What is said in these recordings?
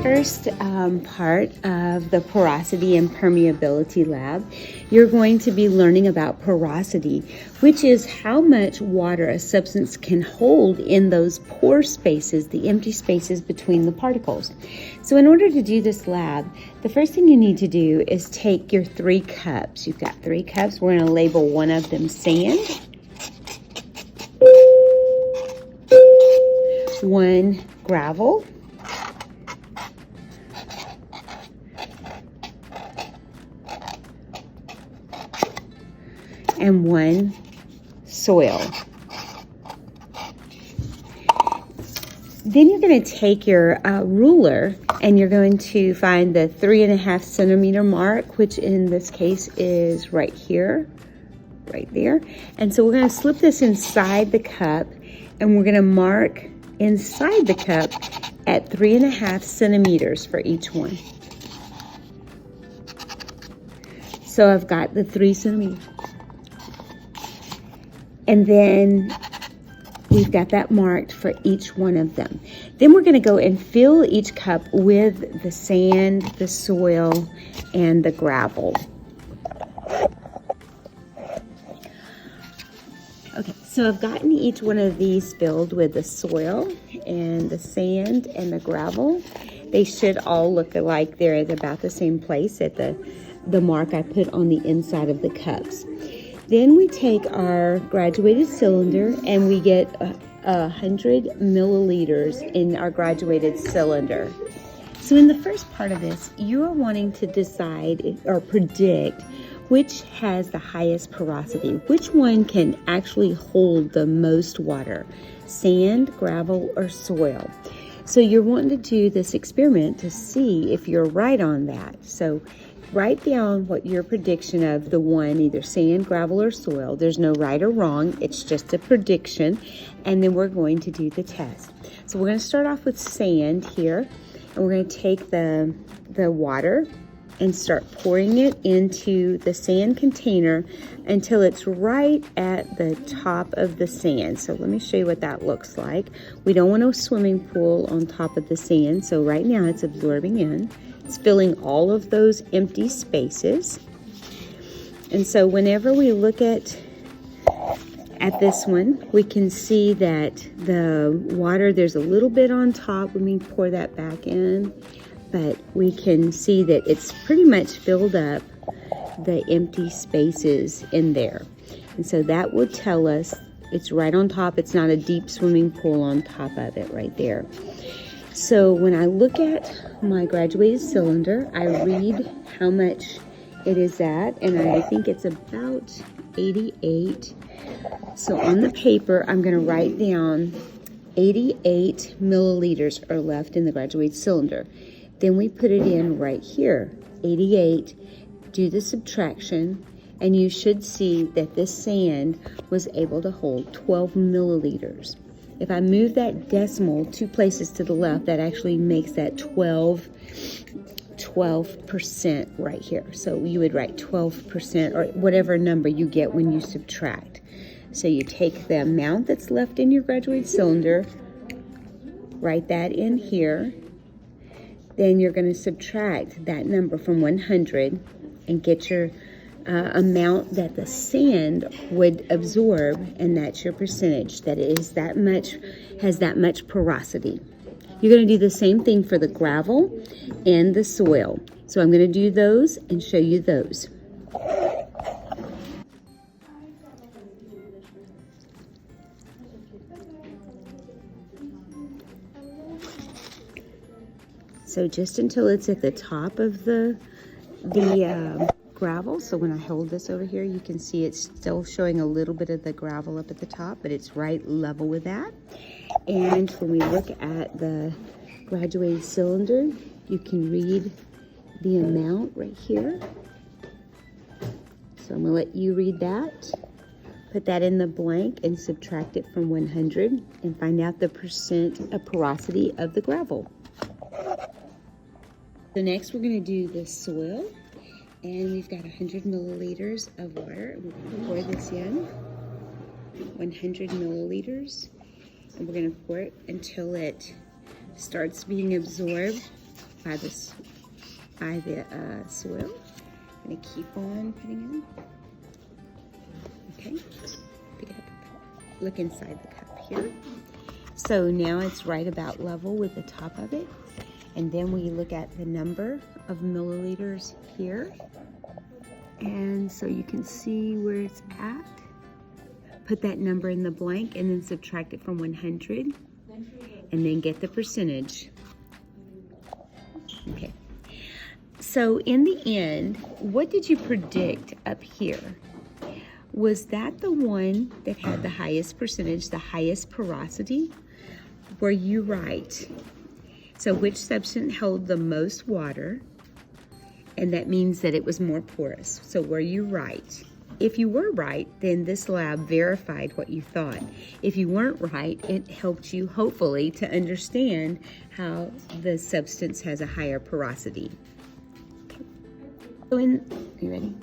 first part of the porosity and permeability lab, you're going to be learning about porosity, which is how much water a substance can hold in those pore spaces, the empty spaces between the particles. So in order to do this lab, the first thing you need to do is take your 3 cups. You've got 3 cups. We're going to label one of them sand, 1 gravel, and 1 soil. Then you're going to take your ruler and you're going to find the 3.5 centimeter mark, which in this case is right here, right there. And so we're going to slip this inside the cup and we're going to mark inside the cup at 3.5 centimeters for each one. So I've got the 3 centimeters. And then we've got that marked for each one of them. Then we're going to go and fill each cup with the sand, the soil, and the gravel. Okay, so I've gotten each one of these filled with the soil and the sand and the gravel. They should all look alike. They're at about the same place at the mark I put on the inside of the cups. Then we take our graduated cylinder and we get 100 milliliters in our graduated cylinder. So in the first part of this, you are wanting to decide or predict which has the highest porosity, which one can actually hold the most water, sand, gravel, or soil. So you're wanting to do this experiment to see if you're right on that. So write down what your prediction of the one, either sand, gravel, or soil. There's no right or wrong. It's just a prediction. And then we're going to do the test. So we're going to start off with sand here. And we're going to take the water and start pouring it into the sand container until it's right at the top of the sand. So let me show you what that looks like. We don't want a swimming pool on top of the sand. So right now it's absorbing in. It's filling all of those empty spaces. And so whenever we look at this one, we can see that the water, there's a little bit on top when we pour that back in, but we can see that it's pretty much filled up the empty spaces in there. And so that will tell us it's right on top. It's not a deep swimming pool on top of it right there. So when I look at my graduated cylinder, I read how much it is at, and I think it's about 88. So on the paper, I'm going to write down 88 milliliters are left in the graduated cylinder. Then we put it in right here, 88, do the subtraction, and you should see that this sand was able to hold 12 milliliters. If I move that decimal 2 places to the left, that actually makes that 12% right here. So you would write 12% or whatever number you get when you subtract. So you take the amount that's left in your graduated cylinder, write that in here. Then you're going to subtract that number from 100 and get your amount that the sand would absorb, and that's your percentage that it is that much, has that much porosity. You're going to do the same thing for the gravel and the soil. So I'm going to do those and show you those. So just until it's at the top of the gravel. So when I hold this over here, you can see it's still showing a little bit of the gravel up at the top, but it's right level with that. And when we look at the graduated cylinder, you can read the amount right here. So I'm going to let you read that. Put that in the blank and subtract it from 100 and find out the percent of porosity of the gravel. So next we're going to do the soil, and we've got 100 milliliters of water. We're going to pour this in, 100 milliliters, and we're going to pour it until it starts being absorbed by the soil. I'm gonna keep on putting in. Okay, pick it up. Look inside the cup here. So now it's right about level with the top of it. And then we look at the number of milliliters here. And so you can see where it's at. Put that number in the blank and then subtract it from 100. And then get the percentage. Okay. So in the end, what did you predict up here? Was that the one that had the highest percentage, the highest porosity? Were you right? So which substance held the most water? And that means that it was more porous. So were you right? If you were right, then this lab verified what you thought. If you weren't right, it helped you hopefully to understand how the substance has a higher porosity. Okay. So are you ready?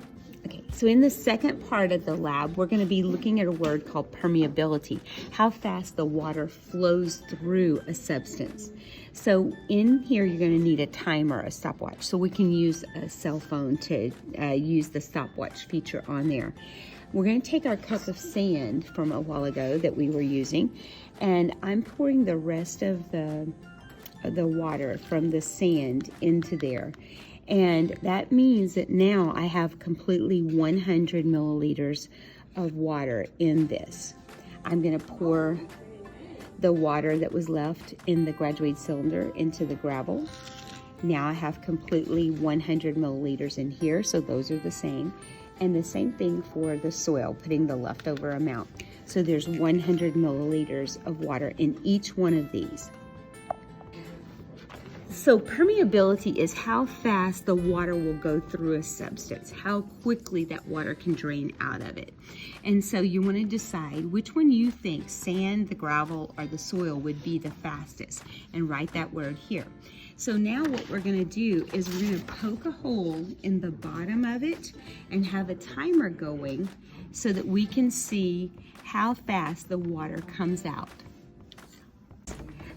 Okay, so in the second part of the lab, we're going to be looking at a word called permeability, how fast the water flows through a substance. So in here, you're going to need a timer, a stopwatch. So we can use a cell phone to use the stopwatch feature on there. We're going to take our cup of sand from a while ago that we were using, and I'm pouring the rest of the water from the sand into there. And that means that now I have completely 100 milliliters of water in this. I'm going to pour the water that was left in the graduated cylinder into the gravel. Now I have completely 100 milliliters in here, so those are the same. And the same thing for the soil, putting the leftover amount. So there's 100 milliliters of water in each one of these. So permeability is how fast the water will go through a substance, how quickly that water can drain out of it. And so you want to decide which one you think, sand, the gravel, or the soil would be the fastest, and write that word here. So now what we're going to do is we're going to poke a hole in the bottom of it and have a timer going so that we can see how fast the water comes out.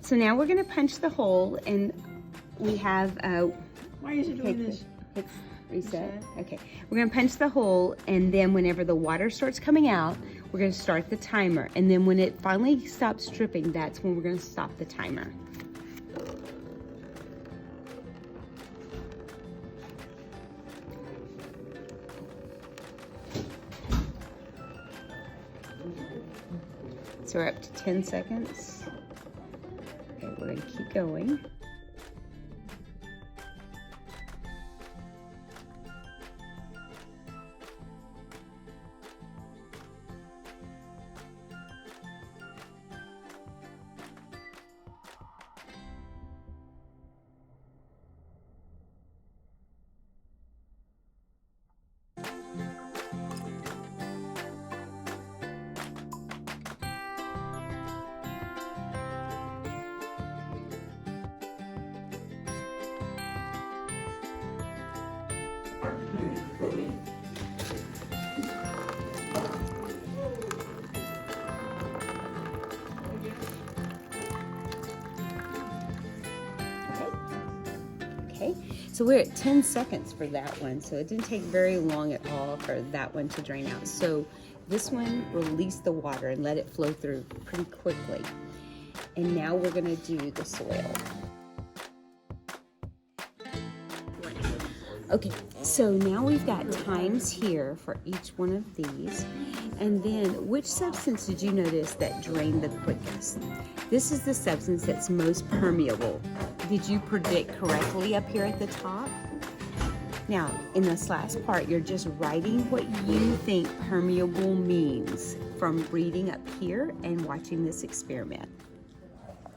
So now we're going to punch the hole, and we have why is it doing this? Hit reset. Okay, we're gonna punch the hole, and then whenever the water starts coming out, we're gonna start the timer. And then when it finally stops dripping, that's when we're gonna stop the timer. So we're up to 10 seconds. Okay, we're gonna keep going. Okay, so we're at 10 seconds for that one, so it didn't take very long at all for that one to drain out. So this one released the water and let it flow through pretty quickly. And now we're gonna do the soil. Okay, so now we've got times here for each one of these. And then which substance did you notice that drained the quickest? This is the substance that's most permeable. Did you predict correctly up here at the top? Now, in this last part, you're just writing what you think permeable means from reading up here and watching this experiment.